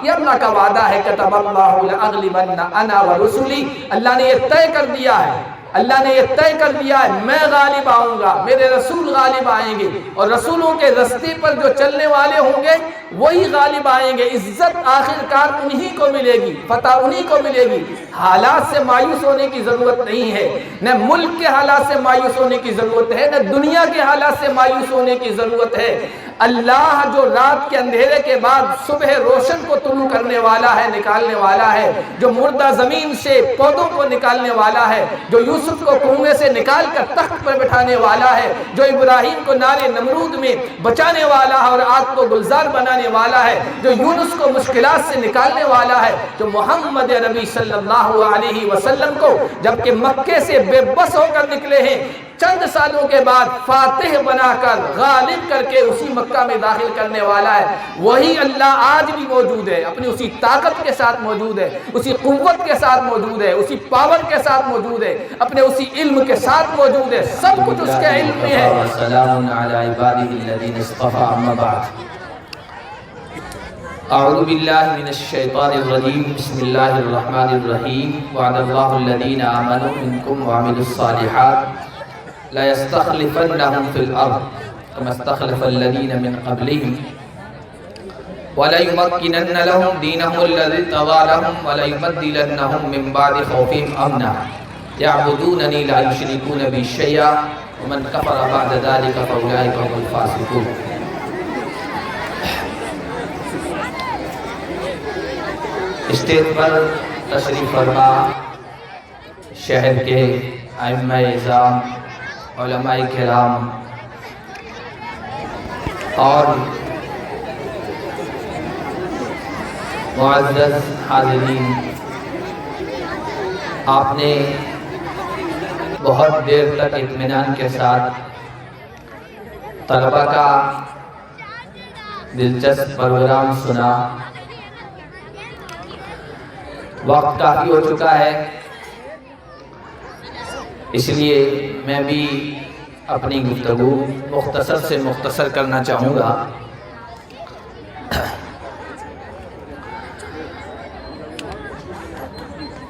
یہ اللہ کا وعدہ ہے، کتب اللہ لأغلبن انا ورسلی، اللہ نے یہ طے کر دیا ہے، اللہ نے یہ طے کر دیا ہے میں غالب آؤں گا، میرے رسول غالب آئیں گے، اور رسولوں کے رستے پر جو چلنے والے ہوں گے وہی غالب آئیں گے۔ عزت آخرکار انہی کو ملے گی، فتح انہی کو ملے گی۔ حالات سے مایوس ہونے کی ضرورت نہیں ہے، نہ ملک کے حالات سے مایوس ہونے کی ضرورت ہے، نہ دنیا کے حالات سے مایوس ہونے کی ضرورت ہے۔ اللہ جو رات کے اندھیرے کے بعد صبح روشن کو طلوع کرنے والا ہے، نکالنے والا ہے، جو مردہ زمین سے پودوں کو نکالنے والا ہے، جو یوسف کو کنویں سے نکال کر تخت پر بٹھانے والا ہے، جو ابراہیم کو نار نمرود میں بچانے والا ہے اور آگ کو گلزار بنانے والا ہے، جو یونس کو مشکلات سے نکالنے والا ہے، جو محمد نبی صلی اللہ علیہ وسلم کو جبکہ مکے سے بے بس ہو کر نکلے ہیں، چند سالوں کے بعد فاتح بنا کر غالب کر کے اسی مکہ میں داخل کرنے والا ہے، وہی اللہ آج بھی موجود ہے، اپنی اسی طاقت کے ساتھ موجود ہے، اسی قوت کے ساتھ موجود ہے، اسی پاور کے ساتھ موجود ہے، اپنے اسی علم کے ساتھ موجود ہے، سب کچھ اس کے علم میں ہے۔ سلام علی عبادہ الذین اصطفى اما بعد۔ اعوذ باللہ من الشیطان الرجیم، بسم اللہ الرحمن الرحیم۔ وعد اللہ الذین آمنوا منکم وعملوا الصالحات لَيَسْتَخْلِفَنَّهُمْ فِي الْأَرْضِ كَمَا اسْتَخْلَفَ الَّذِينَ مِنْ قَبْلِهِمْ وَلَيُمَكِّنَنَّ لَهُمْ دِينَهُمُ الَّذِي ارْتَضَىٰ لَهُمْ وَلَيُبَدِّلَنَّهُمْ مِنْ بَعْدِ خَوْفِهِمْ أَمْنًا يَعْبُدُونَنِي لَا يُشْرِكُونَ بِي شَيْئًا وَمَنْ كَفَرَ بَعْدَ ذَلِكَ فَأُولَٰئِكَ هُمُ الْفَاسِقُونَ۔ اسٹیج پر تشریف فرما شہر کے ائمہ اعظام، علماء کرام اور معزز حاضرین، آپ نے بہت دیر تک اطمینان کے ساتھ طلبہ کا دلچسپ پروگرام سنا۔ وقت کافی ہو چکا ہے، اس لیے میں بھی اپنی گفتگو مختصر سے مختصر کرنا چاہوں گا۔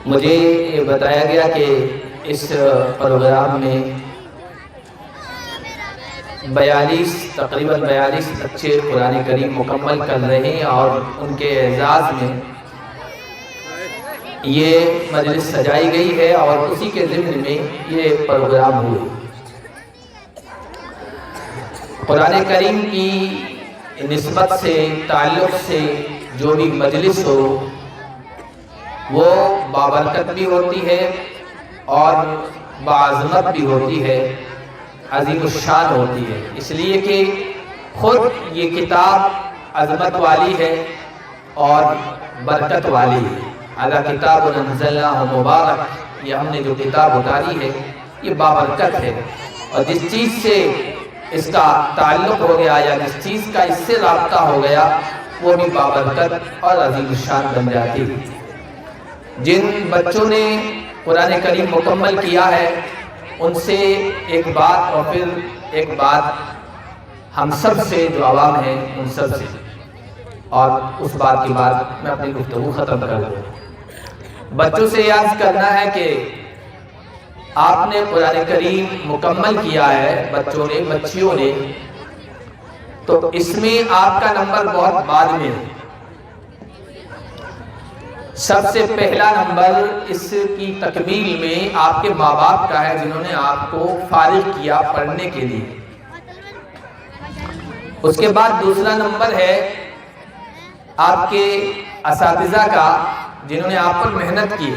مجھے یہ بتایا گیا کہ اس پروگرام میں تقریباً 42 بچے قرآن کریم مکمل کر رہے ہیں، اور ان کے اعزاز میں یہ مجلس سجائی گئی ہے اور اسی کے ضمن میں یہ پروگرام ہوئے۔ قرآن کریم کی نسبت سے، تعلق سے جو بھی مجلس ہو وہ بابرکت بھی ہوتی ہے اور باعظمت بھی ہوتی ہے، عظیم الشان ہوتی ہے، اس لیے کہ خود یہ کتاب عظمت والی ہے اور برکت والی ہے۔ اعلیٰ کتاب انزلناہ مبارک، یہ ہم نے جو کتاب اتاری ہے یہ بابرکت ہے، اور جس چیز سے اس کا تعلق ہو گیا یا جس چیز کا اس سے رابطہ ہو گیا وہ بھی بابرکت اور عظیم الشان بن جاتی ہے۔ جن بچوں نے قرآن کریم مکمل کیا ہے ان سے ایک بات اور پھر ایک بات ہم سب سے جو عوام ہیں ان سب سے، اور اس بات کے بعد میں اپنی گفتگو ختم کر دوں۔ بچوں سے یاد کرنا ہے کہ آپ نے قرآن کریم مکمل کیا ہے، بچوں نے، بچیوں نے، تو اس میں آپ کا نمبر بہت بعد میں ہے۔ سب سے پہلا نمبر اس کی تکمیل میں آپ کے ماں باپ کا ہے، جنہوں نے آپ کو فارغ کیا پڑھنے کے لیے۔ اس کے بعد دوسرا نمبر ہے آپ کے اساتذہ کا، جنہوں نے آپ پر محنت کی۔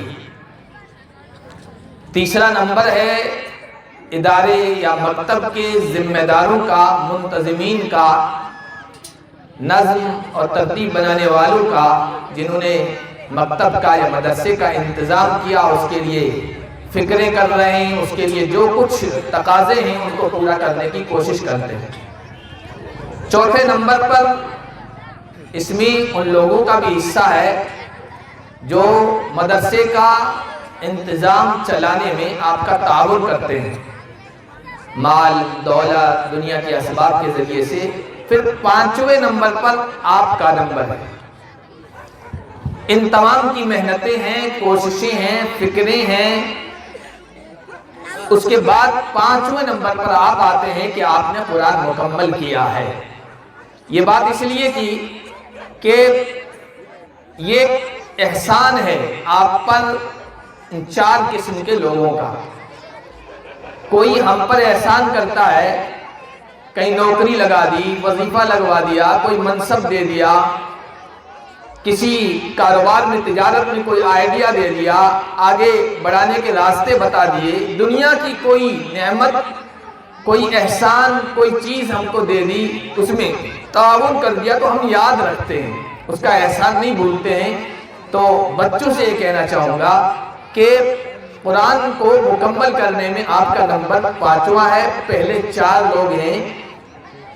تیسرا نمبر ہے ادارے یا مکتب کے ذمہ داروں کا، منتظمین کا، نظم اور ترتیب بنانے والوں کا، جنہوں نے مکتب کا یا مدرسے کا انتظام کیا، اس کے لیے فکریں کر رہے ہیں، اس کے لیے جو کچھ تقاضے ہیں ان کو پورا کرنے کی کوشش کرتے ہیں۔ چوتھے نمبر پر اس میں ان لوگوں کا بھی حصہ ہے جو مدرسے کا انتظام چلانے میں آپ کا تعاون کرتے ہیں، مال، دولت، دنیا کے اسباب کے ذریعے سے۔ پھر پانچویں نمبر پر آپ کا نمبر ہے۔ ان تمام کی محنتیں ہیں، کوششیں ہیں، فکریں ہیں، اس کے بعد 5ویں نمبر پر آپ آتے ہیں کہ آپ نے قرآن مکمل کیا ہے۔ یہ بات اس لیے کی کہ یہ احسان ہے آپ پر ان 4 قسم کے لوگوں کا۔ کوئی ہم پر احسان کرتا ہے، کہیں نوکری لگا دی، وظیفہ لگوا دیا، کوئی منصب دے دیا، کسی کاروبار میں، تجارت میں کوئی آئیڈیا دے دیا، آگے بڑھانے کے راستے بتا دیے، دنیا کی کوئی نعمت، کوئی احسان، کوئی چیز ہم کو دے دی، اس میں تعاون کر دیا تو ہم یاد رکھتے ہیں، اس کا احسان نہیں بھولتے ہیں۔ تو بچوں سے یہ کہنا چاہوں گا کہ قرآن کو مکمل کرنے میں آپ کا نمبر 5واں ہے۔ پہلے 4 لوگ ہیں،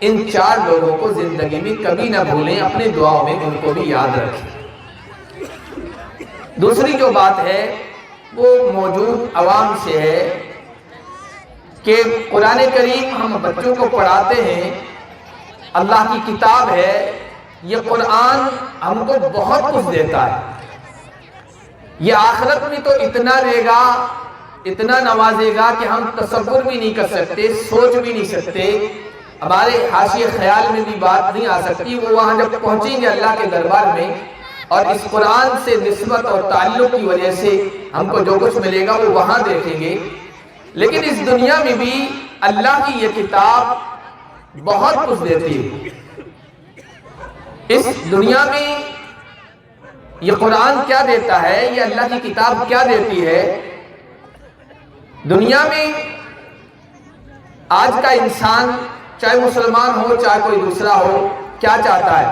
ان 4 لوگوں کو زندگی میں کبھی نہ بھولیں، اپنے دعاؤں میں ان کو بھی یاد رکھیں۔ دوسری جو بات ہے وہ موجود عوام سے ہے کہ قرآن کریم ہم بچوں کو پڑھاتے ہیں، اللہ کی کتاب ہے، یہ قرآن ہم کو بہت کچھ دیتا ہے۔ یہ آخرت میں تو اتنا دے گا، اتنا نوازے گا کہ ہم تصور بھی نہیں کر سکتے، سوچ بھی نہیں سکتے، ہمارے حاشیے خیال میں بھی بات نہیں آ سکتی۔ وہ وہاں جب پہنچیں گے اللہ کے دربار میں اور اس قرآن سے نسبت اور تعلق کی وجہ سے ہم کو جو کچھ ملے گا وہ وہاں دیکھیں گے۔ لیکن اس دنیا میں بھی اللہ کی یہ کتاب بہت کچھ دیتی ہے۔ اس دنیا میں یہ قرآن کیا دیتا ہے، یہ اللہ کی کتاب کیا دیتی ہے؟ دنیا میں آج کا انسان، چاہے مسلمان ہو چاہے کوئی دوسرا ہو، کیا چاہتا ہے؟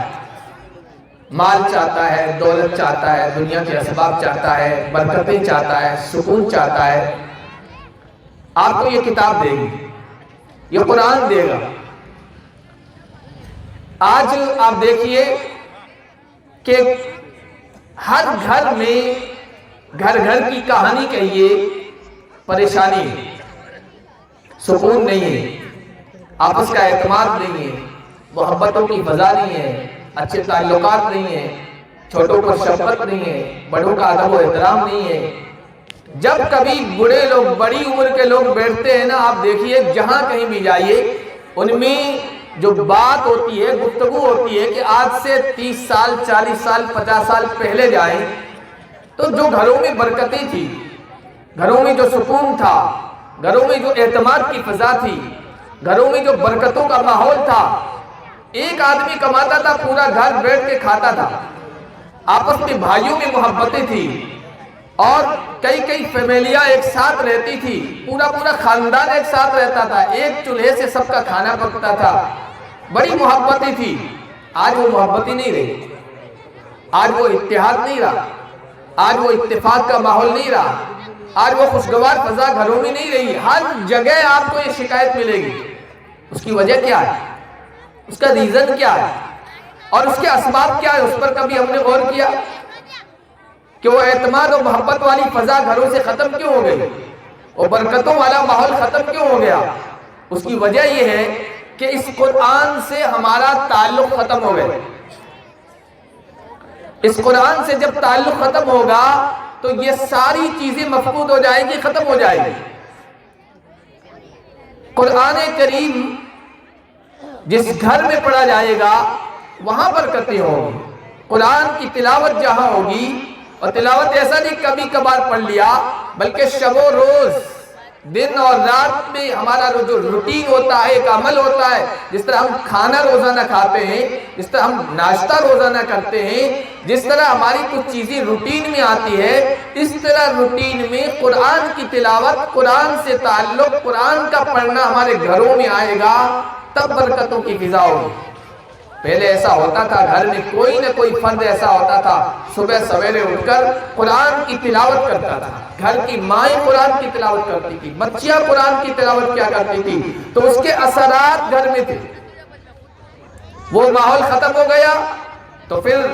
مال چاہتا ہے، دولت چاہتا ہے، دنیا کے اسباب چاہتا ہے، برکتیں چاہتا ہے، سکون چاہتا ہے۔ آپ کو یہ کتاب دے گی، یہ قرآن دے گا۔ آج آپ دیکھیے کہ ہر گھر میں، گھر گھر کی کہانی کہیے، پریشانی ہے، سکون نہیں ہے، آپس کا اعتماد نہیں ہے، محبتوں کی فضا نہیں ہے، اچھے تعلقات نہیں ہیں، چھوٹوں پر شفقت نہیں ہے، بڑوں کا ادب و احترام نہیں ہے۔ جب کبھی بڑے لوگ، بڑی عمر کے لوگ بیٹھتے ہیں نا، آپ دیکھیے جہاں کہیں بھی جائیے، ان میں جو بات ہوتی ہے، گفتگو ہوتی ہے کہ آج سے 30 سال، 40 سال، 50 سال پہلے جائیں تو جو گھروں میں برکتیں تھی، گھروں میں جو سکون تھا، گھروں میں جو اعتماد کی فضا تھی، گھروں میں جو برکتوں کا ماحول تھا، ایک آدمی کماتا تھا، پورا گھر بیٹھ کے کھاتا تھا، آپس میں بھائیوں میں محبتیں تھی، اور کئی فیملیاں ایک ساتھ رہتی تھی، پورا خاندان ایک ساتھ رہتا تھا، ایک چولہے سے سب کا کھانا پکتا تھا، بڑی محبتیں تھی۔ آج وہ محبتیں نہیں رہی، آج وہ اتحاد نہیں رہا، آج وہ اتفاق کا ماحول نہیں رہا، آج وہ خوشگوار فضا گھروں میں نہیں رہی۔ ہر جگہ آپ کو یہ شکایت ملے گی۔ اس کی وجہ کیا ہے؟ اس کا ریزن کیا ہے؟ اور اس کے اسباب کیا ہے؟ اس پر کبھی ہم نے غور کیا کہ وہ اعتماد و محبت والی فضا گھروں سے ختم کیوں ہو گئی؟ وہ برکتوں والا ماحول ختم کیوں ہو گیا؟ اس کی وجہ یہ ہے کہ اس قرآن سے ہمارا تعلق ختم ہو گیا۔ اس قرآن سے جب تعلق ختم ہوگا تو یہ ساری چیزیں مفقود ہو جائیں گی، ختم ہو جائیں گی۔ قرآن کریم جس گھر میں پڑھا جائے گا وہاں برکتیں ہوں گی۔ قرآن کی تلاوت جہاں ہوگی، اور تلاوت ایسا نہیں کبھی کبھار پڑھ لیا، بلکہ شب و روز، دن اور رات میں ہمارا جو روٹین ہوتا ہے، ایک عمل ہوتا ہے، جس طرح ہم کھانا روزانہ کھاتے ہیں، جس طرح ہم ناشتہ روزانہ کرتے ہیں، جس طرح ہماری کچھ چیزیں روٹین میں آتی ہے، اس طرح روٹین میں قرآن کی تلاوت، قرآن سے تعلق، قرآن کا پڑھنا ہمارے گھروں میں آئے گا، تب برکتوں کی فضا ہوگی۔ پہلے ایسا ہوتا تھا، گھر میں کوئی نہ کوئی فرد ایسا ہوتا تھا، صبح سویرے اٹھ کر قرآن کی تلاوت کرتا تھا، گھر کی مائیں قرآن کی تلاوت کرتی تھی، بچیاں قرآن کی تلاوت کیا کرتی تھی، تو اس کے اثرات گھر میں تھے۔ وہ ماحول ختم ہو گیا تو پھر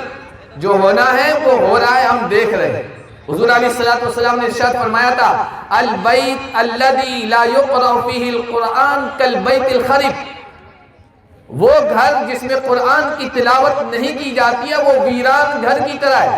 جو ہونا ہے وہ ہو رہا ہے، ہم دیکھ رہے ہیں۔ حضور علیہ السلام نے ارشاد فرمایا تھا، البیت الذی لا یقرأ فیہ القرآن کالبیت الخرب، وہ گھر جس میں قرآن کی تلاوت نہیں کی جاتی ہے وہ ویران گھر کی طرح ہے۔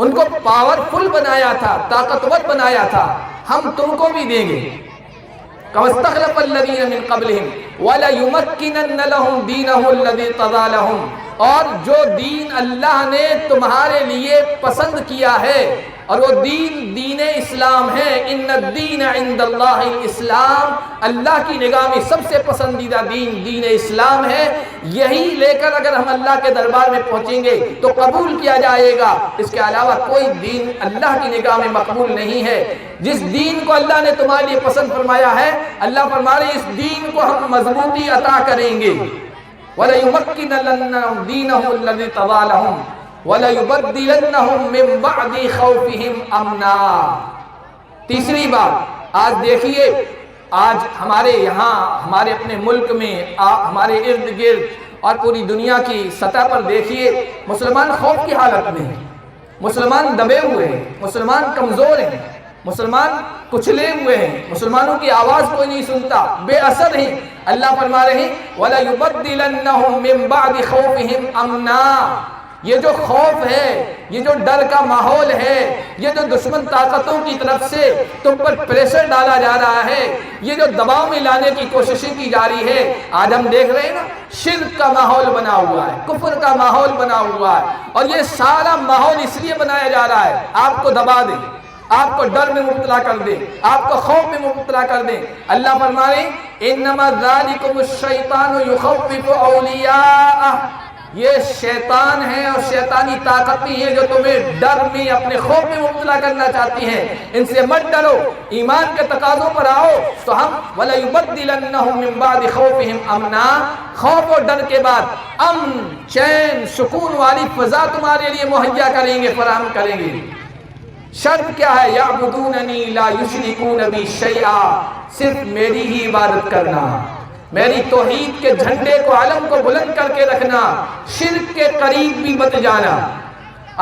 ان کو پاورفل بنایا تھا، طاقتور بنایا تھا، ہم تم کو بھی دیں گے۔ كما استخلف الذين من قبلهم وَلَيُمَكِّنَنَّ لَهُمْ دِينَهُ الَّذِي ارْتَضَىٰ لَهُمْ، اور جو دین اللہ نے تمہارے لیے پسند کیا ہے، اور وہ دین اسلام ہے۔ ان الدین عند اللہ الاسلام، اللہ کی نگاہ میں سب سے پسندیدہ دین اسلام ہے۔ یہی لے کر اگر ہم اللہ کے دربار میں پہنچیں گے تو قبول کیا جائے گا، اس کے علاوہ کوئی دین اللہ کی نگاہ میں مقبول نہیں ہے۔ جس دین کو اللہ نے تمہارے لیے پسند فرمایا ہے، اللہ فرما رہے اس دین کو ہم مضبوطی عطا کریں گے۔ وَلَيُمَكِّنَنَّ دِينَهُ الَّذِي ارْتَضَىٰ لَهُمْ وَلَيُبَدِّلَنَّهُمْ مِن بَعْدِ خَوْفِهِمْ أَمْنًا۔ تیسری بات، آج دیکھیے، آج ہمارے یہاں، ہمارے اپنے ملک میں، ہمارے ارد گرد اور پوری دنیا کی سطح پر دیکھیے، مسلمان خوف کی حالت میں ہیں، مسلمان دبے ہوئے ہیں، مسلمان کمزور ہیں، مسلمان کچلے ہوئے ہیں، مسلمانوں کی آواز کوئی نہیں سنتا، بے اثر ہیں۔ اللہ فرما رہے ہیں وَلَيُبَدِّلَنَّهُمْ مِن بَعْدِ خَوْفِهِمْ أَمْنًا۔ یہ جو خوف ہے، یہ جو ڈر کا ماحول ہے، یہ جو دشمن طاقتوں کی طرف سے تم پر پریشر ڈالا جا رہا ہے، یہ جو دباؤ میں لانے کی کوششیں کی جا رہی ہے، آج ہم دیکھ رہے ہیں نا، شرک کا ماحول بنا ہوا ہے، کفر کا ماحول بنا ہوا ہے، اور یہ سارا ماحول اس لیے بنایا جا رہا ہے آپ کو دبا دیں، آپ کو ڈر میں مبتلا کر دیں، آپ کو خوف میں مبتلا کر دیں۔ اللہ فرما رہے ہیں انما ذالکم الشیطان یخوف اولیاءہ، یہ شیطان ہے اور شیطانی طاقتیں ہیں جو تمہیں ڈر میں، اپنے خوف میں مبتلا کرنا چاہتی ہیں۔ ان سے مت ڈرو، ایمان کے تقاضوں پر آؤ تو ہم وَلَيُبَدِّلَنَّهُم مِّن بَعْدِ خَوْفِهِمْ أَمْنًا، خوف اور ڈر کے بعد امن، چین، سکون والی فضا تمہارے لیے مہیا کریں گے، فراہم کریں گے۔ شرط کیا ہے؟ یعبدوننی لا یشرکون بی شیئا، صرف میری ہی عبادت کرنا، میری توحید کے جھنڈے کو، علم کو بلند کر کے رکھنا، شرک کے قریب بھی مت جانا۔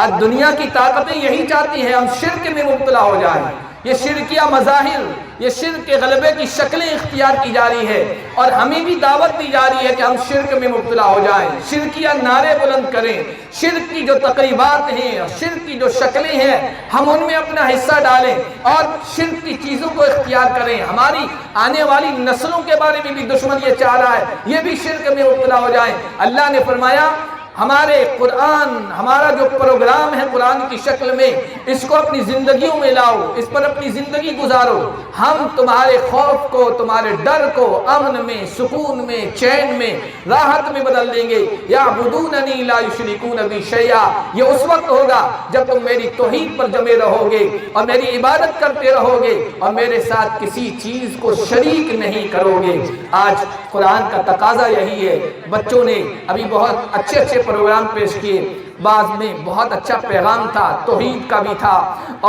آج دنیا کی طاقتیں یہی چاہتی ہیں ہم شرک میں مبتلا ہو جائیں، یہ شرکیہ مظاہر، یہ شرک کے غلبے کی شکلیں اختیار کی جا رہی ہے، اور ہمیں بھی دعوت دی جا رہی ہے کہ ہم شرک میں مبتلا ہو جائیں، شرکیہ نعرے بلند کریں، شرک کی جو تقریبات ہیں اور شرک کی جو شکلیں ہیں ہم ان میں اپنا حصہ ڈالیں اور شرک کی چیزوں کو اختیار کریں۔ ہماری آنے والی نسلوں کے بارے میں بھی دشمن یہ چاہ رہا ہے یہ بھی شرک میں مبتلا ہو جائیں۔ اللہ نے فرمایا ہمارے قرآن، ہمارا جو پروگرام ہے قرآن کی شکل میں، اس کو اپنی زندگیوں میں لاؤ، اس پر اپنی زندگی گزارو، ہم تمہارے خوف کو، تمہارے ڈر کو امن میں، سکون میں، چین میں، راحت میں بدل دیں گے۔ یعبدوننی لا یشرکون بی شیئا، یہ اس وقت ہوگا جب تم میری توحید پر جمے رہو گے اور میری عبادت کرتے رہو گے اور میرے ساتھ کسی چیز کو شریک نہیں کرو گے۔ آج قرآن کا تقاضا یہی ہے۔ بچوں نے ابھی بہت اچھے پروگرام پیش کیے، بعض میں بہت اچھا پیغام تھا، توحید کا بھی تھا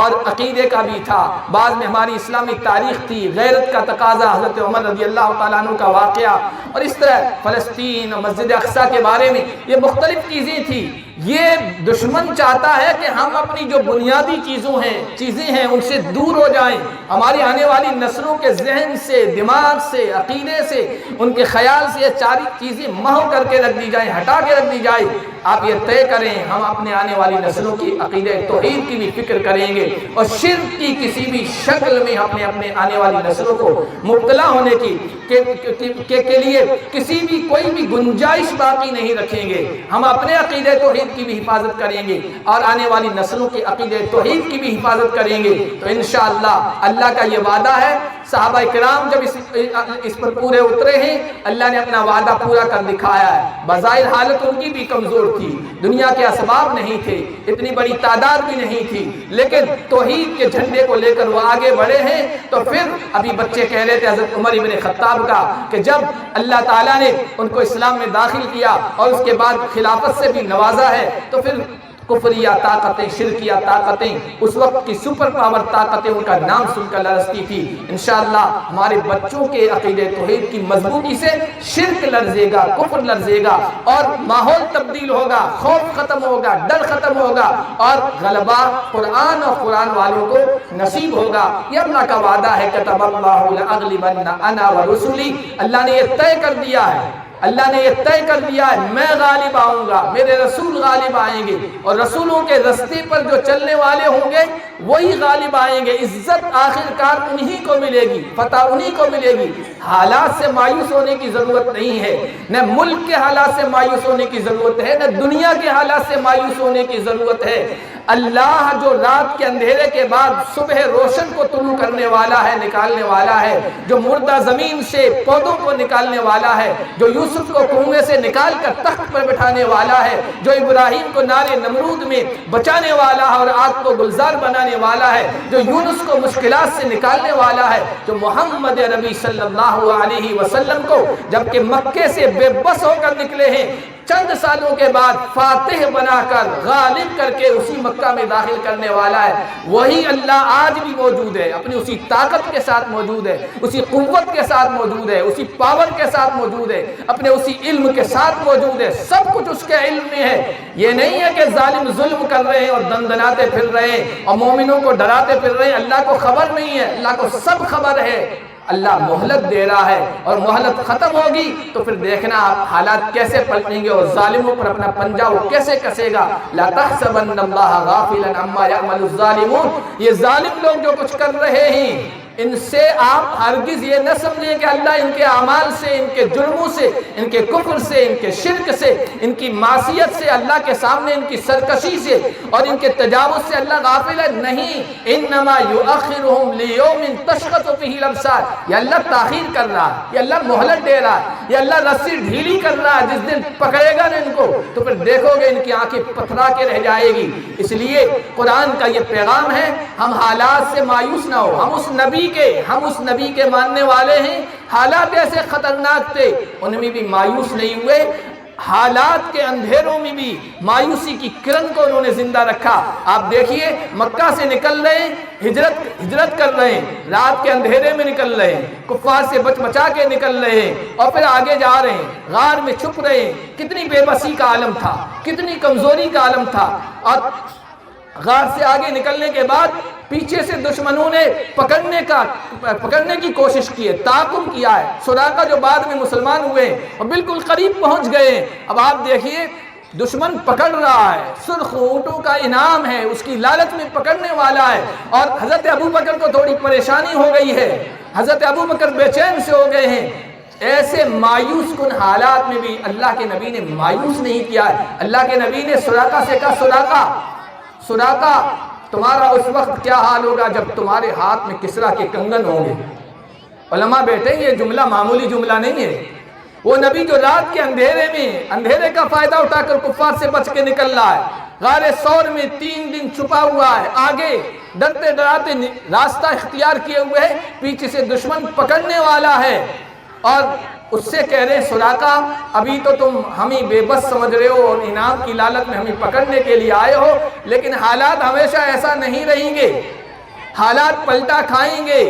اور عقیدے کا بھی تھا، بعض میں ہماری اسلامی تاریخ تھی، غیرت کا تقاضا، حضرت عمر رضی اللہ تعالیٰ عنہ کا واقعہ، اور اس طرح فلسطین اور مسجد اقصیٰ کے بارے میں یہ مختلف چیزیں تھیں۔ یہ دشمن چاہتا ہے کہ ہم اپنی جو بنیادی چیزیں ہیں ان سے دور ہو جائیں، ہماری آنے والی نسلوں کے ذہن سے، دماغ سے، عقیدے سے، ان کے خیال سے یہ ساری چیزیں محو کر کے رکھ دی جائیں، ہٹا کے رکھ دی جائے۔ آپ یہ طے کریں ہم اپنے آنے والی نسلوں کی عقیدہ توحید کی بھی فکر کریں گے اور شرک کی کسی بھی شکل میں اپنے آنے والی نسلوں کو مبتلا ہونے کے لیے کسی بھی کوئی بھی گنجائش باقی نہیں رکھیں گے۔ ہم اپنے عقیدہ توحید کی بھی حفاظت کریں گے اور آنے والی نسلوں کے عقیدہ توحید کی بھی حفاظت کریں گے۔ تو انشاءاللہ اللہ کا یہ وعدہ ہے، صحابہ کرام جب اس پر پورے اترے ہیں، اللہ نے اپنا وعدہ پورا کر دکھایا ہے۔ بظاہر حالت ان کی بھی کمزور تھی، دنیا کے اسباب نہیں تھے، اتنی بڑی تعداد بھی نہیں تھی، لیکن توحید کے جھنڈے کو لے کر وہ آگے بڑھے ہیں۔ تو پھر ابھی بچے کہہ رہے تھے حضرت عمر ابن خطاب کا کہ جب اللہ تعالیٰ نے ان کو اسلام میں داخل کیا اور اس کے بعد خلافت سے بھی نوازا ہے تو پھر کفریہ طاقتیں، شرکیہ طاقتیں، اس وقت کی سپر پاور طاقتیں ان کا نام سن کر لرزتی تھی۔ انشاءاللہ ہمارے بچوں کے عقیدہ توحید کی مضبوطی سے شرک لرزے گا، کفر لرزے گا اور ماحول تبدیل ہوگا، خوف ختم ہوگا، ڈر ختم ہوگا اور غلبہ قرآن اور قرآن والوں کو نصیب ہوگا۔ یہ اللہ کا وعدہ ہے، کتب اللہ لأغلبن انا ورسلی، اللہ نے یہ طے کر دیا ہے اللہ نے یہ طے کر دیا ہے میں غالب آؤں گا، میرے رسول غالب آئیں گے، اور رسولوں کے رستے پر جو چلنے والے ہوں گے وہی غالب آئیں گے۔ عزت آخرکار انہی کو ملے گی، فتح انہی کو ملے گی۔ حالات سے مایوس ہونے کی ضرورت نہیں ہے، نہ ملک کے حالات سے مایوس ہونے کی ضرورت ہے، نہ دنیا کے حالات سے مایوس ہونے کی ضرورت ہے۔ اللہ جو رات کے اندھیرے کے بعد صبح روشن کو طلوع کرنے والا ہے، نکالنے والا ہے، جو مردہ زمین سے پودوں کو نکالنے والا ہے، جو یوسف کو کنویں سے نکال کر تخت پر بٹھانے والا ہے، جو ابراہیم کو نار نمرود میں بچانے والا ہے اور آگ کو گلزار بنانے والا ہے، جو یونس کو مشکلات سے نکالنے والا ہے، جو محمد نبی صلی اللہ علیہ وسلم کو جبکہ مکے سے بے بس ہو کر نکلے ہیں، چند سالوں کے بعد فاتح بنا کر غالب کر کے اسی مکہ میں داخل کرنے والا ہے، وہی اللہ آج بھی موجود ہے، اپنی اسی طاقت کے ساتھ موجود ہے، اسی قوت کے ساتھ موجود ہے، اسی پاور کے ساتھ موجود ہے، اپنے اسی علم کے ساتھ موجود ہے، سب کچھ اس کے علم میں ہے۔ یہ نہیں ہے کہ ظالم ظلم کر رہے ہیں اور دندناتے پھر رہے ہیں اور مومنوں کو ڈراتے پھر رہے ہیں، اللہ کو خبر نہیں ہے، اللہ کو سب خبر ہے۔ اللہ مہلت دے رہا ہے، اور مہلت ختم ہوگی تو پھر دیکھنا آپ حالات کیسے پلٹیں گے اور ظالموں پر اپنا پنجہ وہ کیسے کسے گا۔ لا تحسبن اللہ غافلا عما يعمل الظالمون، یہ ظالم لوگ جو کچھ کر رہے ہیں ان سے آپ ہرگز یہ نہ سمجھیں کہ اللہ ان کے اعمال سے، ان کے جرموں سے، ان کے کفر سے، ان کے شرک سے، ان کی معصیت سے، اللہ کے سامنے ان کی سرکشی سے اور ان کے تجاوز سے اللہ غافل ہے، نہیں۔ انما یؤخرهم لیوم تشخص فیہ الابصار، یہ اللہ تاخیر کر رہا ہے، یہ اللہ مہلت دے رہا ہے، یہ اللہ رسی ڈھیلی کر رہا ہے، جس دن پکڑے گا نا ان کو تو پھر دیکھو گے ان کی آنکھیں پتھرا کے رہ جائے گی۔ اس لیے قرآن کا یہ پیغام ہے، ہم حالات سے مایوس نہ ہو، ہم اس نبی کے ماننے والے ہیں، حالات ایسے خطرناک تھے ان میں بھی مایوس نہیں ہوئے، حالات کے اندھیروں میں بھی مایوسی کی کرن کو انہوں نے زندہ رکھا۔ آپ دیکھیے مکہ سے نکل رہے ہیں، ہجرت کر رہے ہیں، رات کے اندھیرے میں نکل رہے ہیں، کفار سے بچ بچا کے نکل رہے ہیں، اور پھر آگے جا رہے ہیں، غار میں چھپ رہے ہیں۔ کتنی بے بسی کا عالم تھا، کتنی کمزوری کا عالم تھا، اور غار سے آگے نکلنے کے بعد پیچھے سے دشمنوں نے پکڑنے کی کوشش کی ہے، تعاقب کیا ہے۔ سراقہ جو بعد میں مسلمان ہوئے اور بالکل قریب پہنچ گئے ہیں، اب آپ دیکھیے دشمن پکڑ رہا ہے، سرخ اونٹوں کا انعام ہے، اس کی لالچ میں پکڑنے والا ہے، اور حضرت ابوبکر کو تھوڑی پریشانی ہو گئی ہے، حضرت ابوبکر بے چین سے ہو گئے ہیں۔ ایسے مایوس کن حالات میں بھی اللہ کے نبی نے مایوس نہیں کیا ہے۔ اللہ کے نبی نے سراقہ سے کہا، سراقہ تمہارا اس وقت کیا حال ہوگا جب تمہارے ہاتھ میں کسرا کے کنگن ہوں گے۔ علماء بیٹھے یہ جملہ معمولی جملہ نہیں ہے، وہ نبی جو رات کے اندھیرے کا فائدہ اٹھا کر کفار سے بچ کے نکل رہا ہے، غار ثور میں 3 دن چھپا ہوا ہے، آگے ڈرتے ڈراتے راستہ اختیار کیے ہوئے ہے، پیچھے سے دشمن پکڑنے والا ہے، اور اس سے کہہ رہے ہیں سراقہ ابھی تو تم ہمیں بے بس سمجھ رہے ہو اور انعام کی لالچ میں ہمیں پکڑنے کے لیے آئے ہو، لیکن حالات ہمیشہ ایسا نہیں رہیں گے، حالات پلٹا کھائیں گے،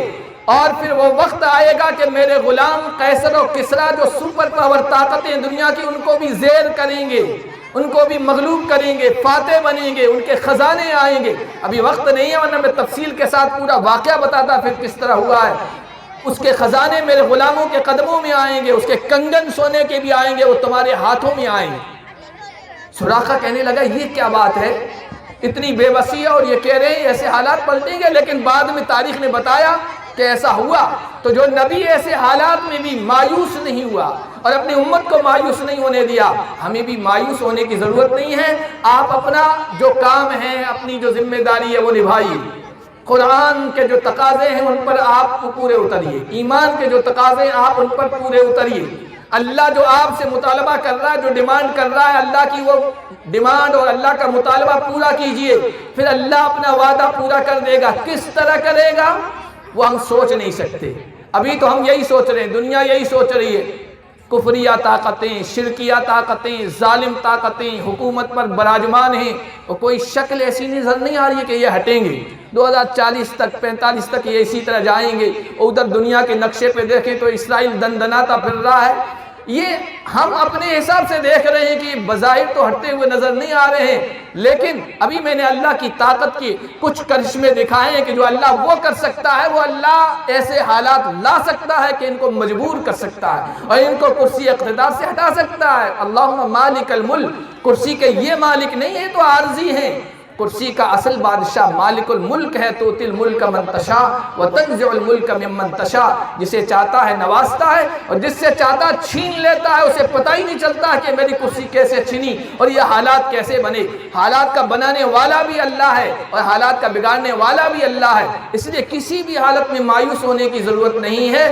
اور پھر وہ وقت آئے گا کہ میرے غلام قیصر و کسریٰ جو سپر پاور طاقتیں دنیا کی ان کو بھی زیر کریں گے، ان کو بھی مغلوب کریں گے، فاتح بنیں گے، ان کے خزانے آئیں گے۔ ابھی وقت نہیں ہے ورنہ میں تفصیل کے ساتھ پورا واقعہ بتاتا پھر کس طرح ہوا ہے۔ اس کے خزانے میرے غلاموں کے قدموں میں آئیں گے، اس کے کنگن سونے کے بھی آئیں گے، وہ تمہارے ہاتھوں میں آئیں گے۔ سراقہ کہنے لگا یہ کیا بات ہے، اتنی بے بسی ہے اور یہ کہہ رہے ہیں ایسے حالات پلٹیں گے، لیکن بعد میں تاریخ نے بتایا کہ ایسا ہوا۔ تو جو نبی ایسے حالات میں بھی مایوس نہیں ہوا اور اپنی امت کو مایوس نہیں ہونے دیا، ہمیں بھی مایوس ہونے کی ضرورت نہیں ہے۔ آپ اپنا جو کام ہے، اپنی جو ذمہ داری ہے وہ نبھائیے، قرآن کے جو تقاضے ہیں ان پر آپ پورے اتریے، ایمان کے جو تقاضے ہیں آپ ان پر پورے اتریے۔ اللہ جو آپ سے مطالبہ کر رہا ہے، جو ڈیمانڈ کر رہا ہے، اللہ کی وہ ڈیمانڈ اور اللہ کا مطالبہ پورا کیجئے، پھر اللہ اپنا وعدہ پورا کر دے گا۔ کس طرح کرے گا وہ ہم سوچ نہیں سکتے۔ ابھی تو ہم یہی سوچ رہے ہیں، دنیا یہی سوچ رہی ہے، کفریہ طاقتیں، شرکیہ طاقتیں، ظالم طاقتیں حکومت پر براجمان ہیں، اور کوئی شکل ایسی نظر نہیں آ رہی ہے کہ یہ ہٹیں گے، 2040 تک 45 تک یہ اسی طرح جائیں گے۔ ادھر دنیا کے نقشے پہ دیکھیں تو اسرائیل دندناتا پھر رہا ہے، یہ ہم اپنے حساب سے دیکھ رہے ہیں کہ بظاہر تو ہٹتے ہوئے نظر نہیں آ رہے ہیں، لیکن ابھی میں نے اللہ کی طاقت کی کچھ کرشمے دکھائے ہیں کہ جو اللہ وہ کر سکتا ہے، وہ اللہ ایسے حالات لا سکتا ہے کہ ان کو مجبور کر سکتا ہے اور ان کو کرسی اقتدار سے ہٹا سکتا ہے۔ اللہم مالک الملک، کرسی کے یہ مالک نہیں ہے تو عارضی ہیں، کرسی کا اصل بادشاہ مالک الملک ہے، توتی الملک من تشاء وتنزع الملک ممن تشاء، جسے چاہتا ہے نوازتا ہے اور جس سے چاہتا چھین لیتا ہے، اسے پتہ ہی نہیں چلتا کہ میری کرسی کیسے چھینی اور یہ حالات کیسے بنے۔ حالات کا بنانے والا بھی اللہ ہے اور حالات کا بگاڑنے والا بھی اللہ ہے، اس لیے کسی بھی حالت میں مایوس ہونے کی ضرورت نہیں ہے،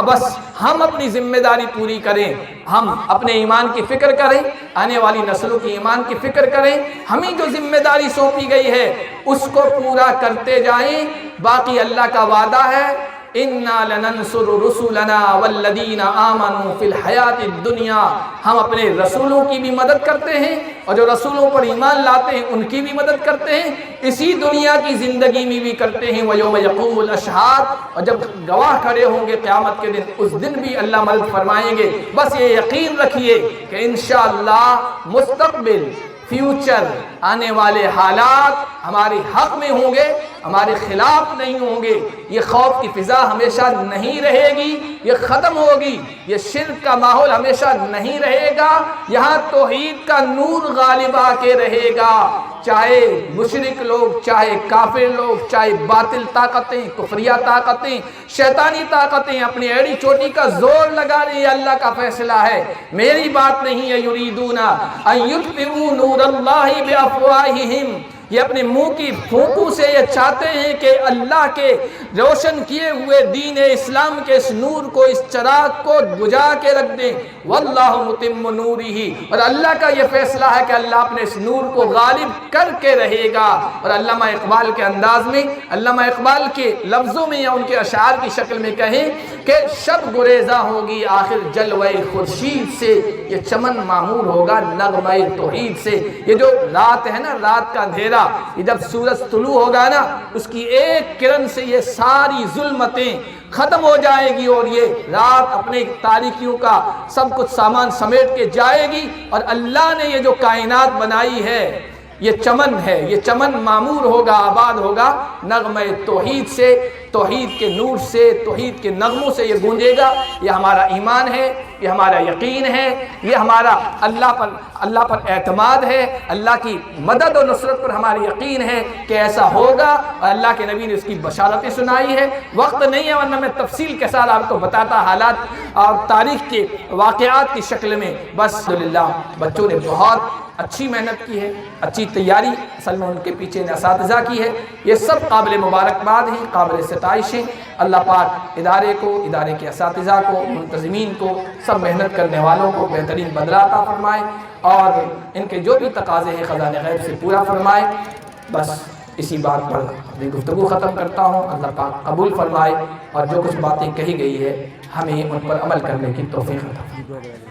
بس ہم اپنی ذمہ داری پوری کریں، ہم اپنے ایمان کی فکر کریں، آنے والی نسلوں کی ایمان کی فکر کریں، ہمیں جو ذمہ داری سونپی گئی ہے اس کو پورا کرتے جائیں۔ باقی اللہ کا وعدہ ہے اِنَّا لَنَنْصُرُ رُسُلَنَا وَالَّذِينَ آمَنُوا فِي الْحَيَاةِ الدُّنْيَا، ہم اپنے رسولوں کی بھی مدد کرتے ہیں اور جو رسولوں پر ایمان لاتے ہیں ان کی بھی مدد کرتے ہیں، اسی دنیا کی زندگی میں بھی کرتے ہیں۔ وَيَوْمَ يَقُومُ الْأَشْهَادُ، اور جب گواہ کھڑے ہوں گے قیامت کے دن، اس دن بھی اللہ مدد فرمائیں گے۔ بس یہ یقین رکھیے کہ انشاءاللہ مستقبل، فیوچر، آنے والے حالات ہمارے حق میں ہوں گے، ہمارے خلاف نہیں ہوں گے۔ یہ خوف کی فضا ہمیشہ نہیں رہے گی، یہ ختم ہوگی۔ یہ شرک کا ماحول ہمیشہ نہیں رہے گا، یہاں توحید کا نور غالب آ کے رہے گا۔ چاہے مشرک لوگ، چاہے کافر لوگ، چاہے باطل طاقتیں، کفریہ طاقتیں، شیطانی طاقتیں اپنی ایڑی چوٹی کا زور لگا رہی، یہ اللہ کا فیصلہ ہے، میری بات نہیں ہے۔ یریدون ان یطفئوا نور اللہ بافواہہم، یہ اپنے منہ کی پھونکوں سے یہ چاہتے ہیں کہ اللہ کے روشن کیے ہوئے دین اسلام کے اس نور کو، اس چراغ کو بجھا کے رکھ دیں۔ واللہ متم نورہ، اور اللہ کا یہ فیصلہ ہے کہ اللہ اپنے اس نور کو غالب کر کے رہے گا۔ اور علامہ اقبال کے انداز میں، علامہ اقبال کے لفظوں میں یا ان کے اشعار کی شکل میں کہیں کہ شب گریزہ ہوگی آخر جلوہ خورشید سے، یہ چمن معمور ہوگا نغمہ توحید سے۔ یہ جو رات ہے نا، رات کا اندھیرا، یہ جب سورج طلوع ہوگا نا، اس کی ایک کرن سے یہ ساری ظلمتیں ختم ہو جائے گی اور یہ رات اپنے تاریکیوں کا سب کچھ سامان سمیٹ کے جائے گی، اور اللہ نے یہ جو کائنات بنائی ہے، یہ چمن ہے، یہ چمن معمور ہوگا، آباد ہوگا نغمہ توحید سے، توحید کے نور سے، توحید کے نغموں سے یہ گونجے گا۔ یہ ہمارا ایمان ہے، یہ ہمارا یقین ہے، یہ ہمارا اللہ پر اعتماد ہے، اللہ کی مدد و نصرت پر ہماری یقین ہے کہ ایسا ہوگا، اور اللہ کے نبی نے اس کی بشارتیں سنائی ہے۔ وقت نہیں ہے ورنہ میں تفصیل کے ساتھ آپ کو بتاتا حالات اور تاریخ کے واقعات کی شکل میں۔ بس الحمدللہ بچوں نے بہت اچھی محنت کی ہے، اچھی تیاری اصل میں ان کے پیچھے نے اساتذہ کی ہے، یہ سب قابل مبارکباد ہیں، قابل ستائش ہیں۔ اللہ پاک ادارے کو، ادارے کے اساتذہ کو، منتظمین کو، سب محنت کرنے والوں کو بہترین بدلہ عطا فرمائے اور ان کے جو بھی تقاضے ہیں خزانہ غیب سے پورا فرمائے۔ بس اسی بات پر اپنی گفتگو ختم کرتا ہوں۔ اللہ پاک قبول فرمائے اور جو کچھ باتیں کہی گئی ہے ہمیں ان پر عمل کرنے کی توفیق عطا فرمائے۔